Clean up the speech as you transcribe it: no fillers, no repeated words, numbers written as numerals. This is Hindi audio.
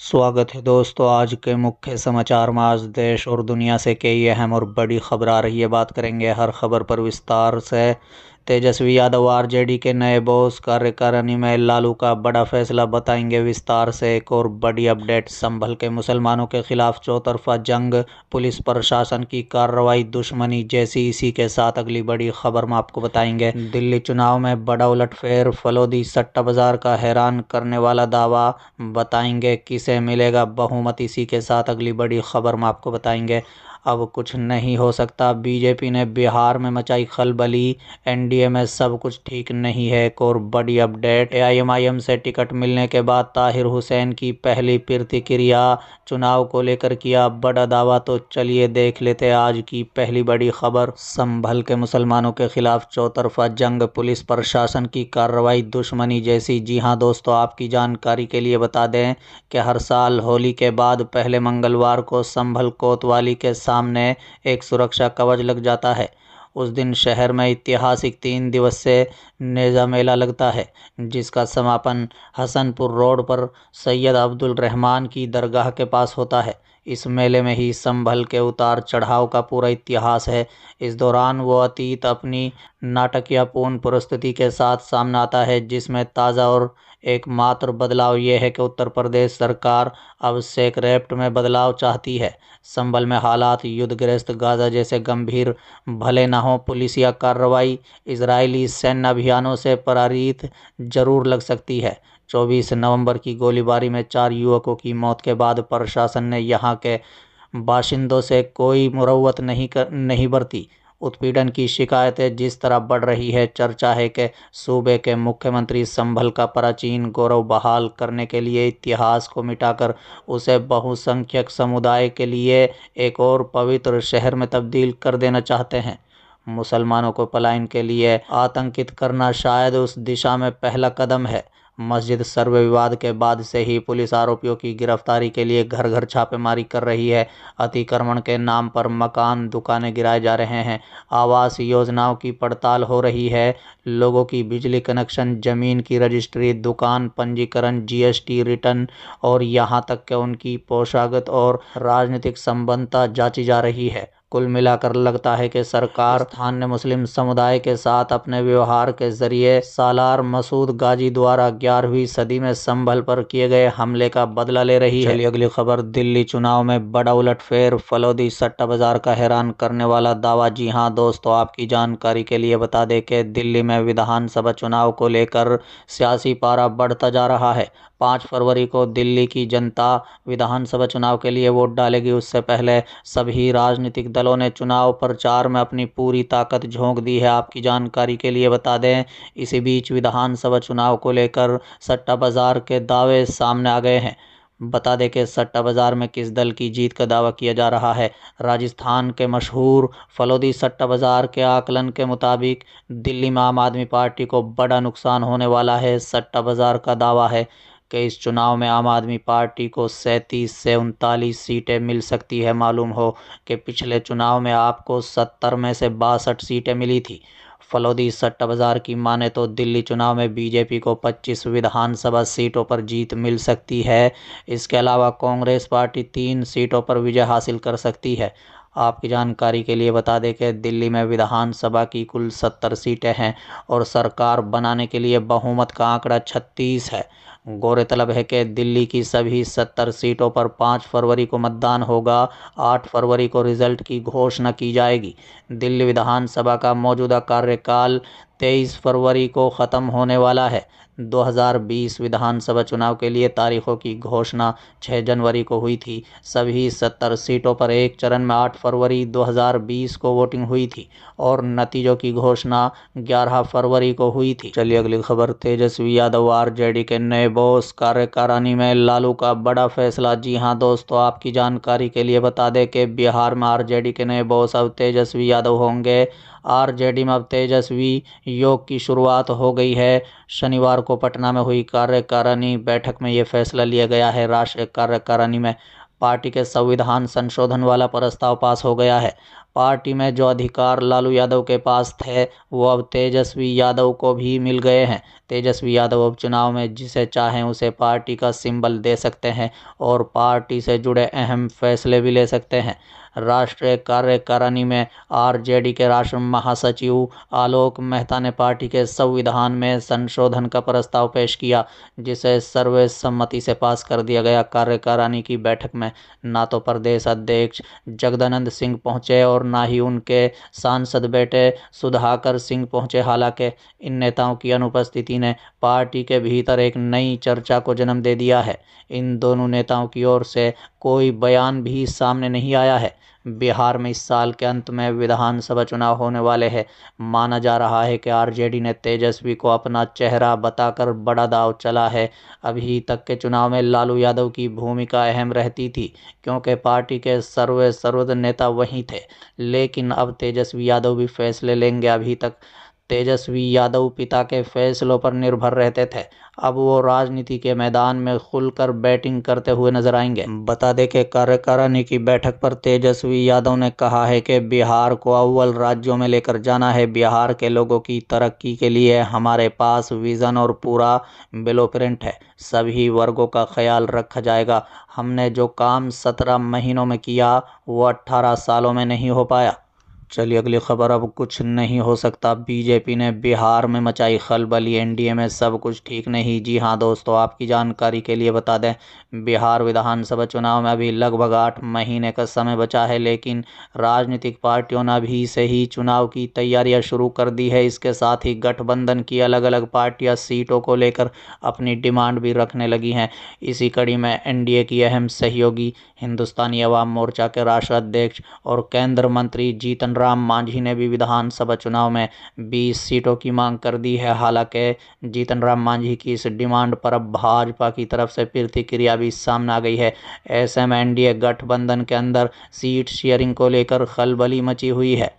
स्वागत है दोस्तों। आज के मुख्य समाचार में आज देश और दुनिया से कई अहम और बड़ी खबर आ रही है। बात करेंगे हर खबर पर विस्तार से। तेजस्वी यादव आरजेडी के नए बॉस, कार्यकारिणी में लालू का बड़ा फैसला, बताएंगे विस्तार से। एक और बड़ी अपडेट, संभल के मुसलमानों के खिलाफ चौतरफा जंग, पुलिस प्रशासन की कार्रवाई, दुश्मनी जैसी इसी के साथ अगली बड़ी खबर में आपको बताएंगे। दिल्ली चुनाव में बड़ा उलटफेर, फलोदी सट्टा बाजार का हैरान करने वाला दावा, बताएंगे किसे मिलेगा बहुमत। इसी के साथ अगली बड़ी खबर में आपको बताएंगे अब कुछ नहीं हो सकता, बीजेपी ने बिहार में मचाई खलबली, एनडीए में सब कुछ ठीक नहीं है। एक और बड़ी अपडेट, एआईएमआईएम से टिकट मिलने के बाद ताहिर हुसैन की पहली प्रतिक्रिया, चुनाव को लेकर किया बड़ा दावा। तो चलिए देख लेते हैं आज की पहली बड़ी खबर। संभल के मुसलमानों के खिलाफ चौतरफा जंग, पुलिस प्रशासन की कार्रवाई, दुश्मनी जैसी। जी हां दोस्तों, आपकी जानकारी के लिए बता दें कि हर साल होली के बाद पहले मंगलवार को संभल कोतवाली के सामने एक सुरक्षा कवच लग जाता है। उस दिन शहर में ऐतिहासिक 3 दिवसीय नेज़ा मेला लगता है, जिसका समापन हसनपुर रोड पर सैयद अब्दुल रहमान की दरगाह के पास होता है। इस मेले में ही संभल के उतार चढ़ाव का पूरा इतिहास है। इस दौरान वो अतीत अपनी नाटकीयपूर्ण प्रस्तुति के साथ सामने आता है, जिसमें ताज़ा और एकमात्र बदलाव ये है कि उत्तर प्रदेश सरकार अब सेक्रेप्ट में बदलाव चाहती है। संभल में हालात युद्धग्रस्त गाजा जैसे गंभीर भले न हो, पुलिसिया कार्रवाई इजरायली सैन्य अभियानों से पराजित जरूर लग सकती है। 24 नवंबर की गोलीबारी में 4 युवकों की मौत के बाद प्रशासन ने यहां के बाशिंदों से कोई मुरव्वत नहीं बरती। उत्पीड़न की शिकायतें जिस तरह बढ़ रही है, चर्चा है कि सूबे के मुख्यमंत्री संभल का प्राचीन गौरव बहाल करने के लिए, इतिहास को मिटाकर उसे बहुसंख्यक समुदाय के लिए एक और पवित्र शहर में तब्दील कर देना चाहते हैं। मुसलमानों को पलायन के लिए आतंकित करना शायद उस दिशा में पहला कदम है। मस्जिद सर्वे विवाद के बाद से ही पुलिस आरोपियों की गिरफ्तारी के लिए घर घर छापेमारी कर रही है। अतिक्रमण के नाम पर मकान, दुकानें गिराए जा रहे हैं। आवास योजनाओं की पड़ताल हो रही है। लोगों की बिजली कनेक्शन, जमीन की रजिस्ट्री, दुकान पंजीकरण, जीएसटी रिटर्न और यहाँ तक कि उनकी पोशागत और राजनीतिक संबद्धता जांची जा रही है। कुल मिलाकर लगता है कि सरकार स्थानीय मुस्लिम समुदाय के साथ अपने व्यवहार के जरिए सालार मसूद गाजी द्वारा 11वीं सदी में संभल पर किए गए हमले का बदला ले रही है। चलिए अगली खबर, दिल्ली चुनाव में बड़ा उलटफेर, फलोदी सट्टा बाजार का हैरान करने वाला दावा। जी हां दोस्तों, आपकी जानकारी के लिए बता दें कि दिल्ली में विधानसभा चुनाव को लेकर सियासी पारा बढ़ता जा रहा है। 5 फरवरी को दिल्ली की जनता विधानसभा चुनाव के लिए वोट डालेगी। उससे पहले सभी राजनीतिक दलों ने चुनाव प्रचार में अपनी पूरी ताकत झोंक दी है। आपकी जानकारी के लिए बता दें, इसी बीच विधानसभा चुनाव को लेकर सट्टा बाजार के दावे सामने आ गए हैं। बता दें कि सट्टा बाजार में किस दल की जीत का दावा किया जा रहा है। राजस्थान के मशहूर फलोदी सट्टा बाजार के आकलन के मुताबिक दिल्ली में आम आदमी पार्टी को बड़ा नुकसान होने वाला है। सट्टा बाजार का दावा है कि इस चुनाव में आम आदमी पार्टी को 37 से 39 सीटें मिल सकती है। मालूम हो कि पिछले चुनाव में आपको 70 में से 62 सीटें मिली थी। फलोदी सट्टा बाजार की माने तो दिल्ली चुनाव में बीजेपी को 25 विधानसभा सीटों पर जीत मिल सकती है। इसके अलावा कांग्रेस पार्टी 3 सीटों पर विजय हासिल कर सकती है। आपकी जानकारी के लिए बता दें कि दिल्ली में विधानसभा की कुल 70 सीटें हैं और सरकार बनाने के लिए बहुमत का आंकड़ा 36 है। गौरतलब है कि दिल्ली की सभी 70 सीटों पर 5 फरवरी को मतदान होगा। 8 फरवरी को रिजल्ट की घोषणा की जाएगी। दिल्ली विधानसभा का मौजूदा कार्यकाल 23 फरवरी को ख़त्म होने वाला है। 2020 विधानसभा चुनाव के लिए तारीखों की घोषणा 6 जनवरी को हुई थी। सभी 70 सीटों पर एक चरण में 8 फरवरी 2020 को वोटिंग हुई थी और नतीजों की घोषणा 11 फरवरी को हुई थी। चलिए अगली खबर, तेजस्वी यादव आरजेडी के नए बॉस, कार्यकारिणी में लालू का बड़ा फैसला। जी हां दोस्तों, आपकी जानकारी के लिए बता दें कि बिहार में आरजेडी के नए बॉस अब तेजस्वी यादव होंगे। आरजेडी में अब तेजस्वी योग की शुरुआत हो गई है। शनिवार को पटना में हुई कार्यकारिणी बैठक में ये फैसला लिया गया है। राष्ट्रीय कार्यकारिणी में पार्टी के संविधान संशोधन वाला प्रस्ताव पास हो गया है। पार्टी में जो अधिकार लालू यादव के पास थे वो अब तेजस्वी यादव को भी मिल गए हैं। तेजस्वी यादव अब चुनाव में जिसे चाहें उसे पार्टी का सिंबल दे सकते हैं और पार्टी से जुड़े अहम फैसले भी ले सकते हैं। राष्ट्रीय कार्यकारिणी में आरजेडी के राष्ट्रीय महासचिव आलोक मेहता ने पार्टी के संविधान में संशोधन का प्रस्ताव पेश किया, जिसे सर्वसम्मति से पास कर दिया गया। कार्यकारिणी की बैठक में ना तो प्रदेश अध्यक्ष जगदानंद सिंह पहुंचे और ना ही उनके सांसद बेटे सुधाकर सिंह पहुंचे। हालांकि इन नेताओं की अनुपस्थिति ने पार्टी के भीतर एक नई चर्चा को जन्म दे दिया है। इन दोनों नेताओं की ओर से कोई बयान भी सामने नहीं आया है। बिहार में इस साल के अंत में विधानसभा चुनाव होने वाले हैं। माना जा रहा है कि आरजेडी ने तेजस्वी को अपना चेहरा बताकर बड़ा दांव चला है। अभी तक के चुनाव में लालू यादव की भूमिका अहम रहती थी, क्योंकि पार्टी के सर्वोच्च नेता वही थे। लेकिन अब तेजस्वी यादव भी फैसले लेंगे। अभी तक तेजस्वी यादव पिता के फैसलों पर निर्भर रहते थे। अब वो राजनीति के मैदान में खुलकर बैटिंग करते हुए नजर आएंगे। बता दें कि कार्यकारिणी की बैठक पर तेजस्वी यादव ने कहा है कि बिहार को अव्वल राज्यों में लेकर जाना है। बिहार के लोगों की तरक्की के लिए हमारे पास विजन और पूरा ब्लूप्रिंट है। सभी वर्गों का ख्याल रखा जाएगा। हमने जो काम 17 महीनों में किया वो 18 सालों में नहीं हो पाया। चलिए अगली खबर। अब कुछ नहीं हो सकता, बीजेपी ने बिहार में मचाई खलबली, एनडीए में सब कुछ ठीक नहीं। जी हां दोस्तों, आपकी जानकारी के लिए बता दें, बिहार विधानसभा चुनाव में अभी लगभग 8 महीने का समय बचा है, लेकिन राजनीतिक पार्टियों ने अभी से ही चुनाव की तैयारियां शुरू कर दी है। इसके साथ ही गठबंधन की अलग अलग पार्टियां सीटों को लेकर अपनी डिमांड भी रखने लगी हैं। इसी कड़ी में एनडीए की अहम सहयोगी हिंदुस्तानी अवाम मोर्चा के राष्ट्रीय अध्यक्ष और केंद्र मंत्री जीतन राम मांझी ने भी विधानसभा चुनाव में 20 सीटों की मांग कर दी है। हालांकि जीतन राम मांझी की इस डिमांड पर अब भाजपा की तरफ से प्रतिक्रिया भी सामने आ गई है। ऐसे में एनडीए गठबंधन के अंदर सीट शेयरिंग को लेकर खलबली मची हुई है।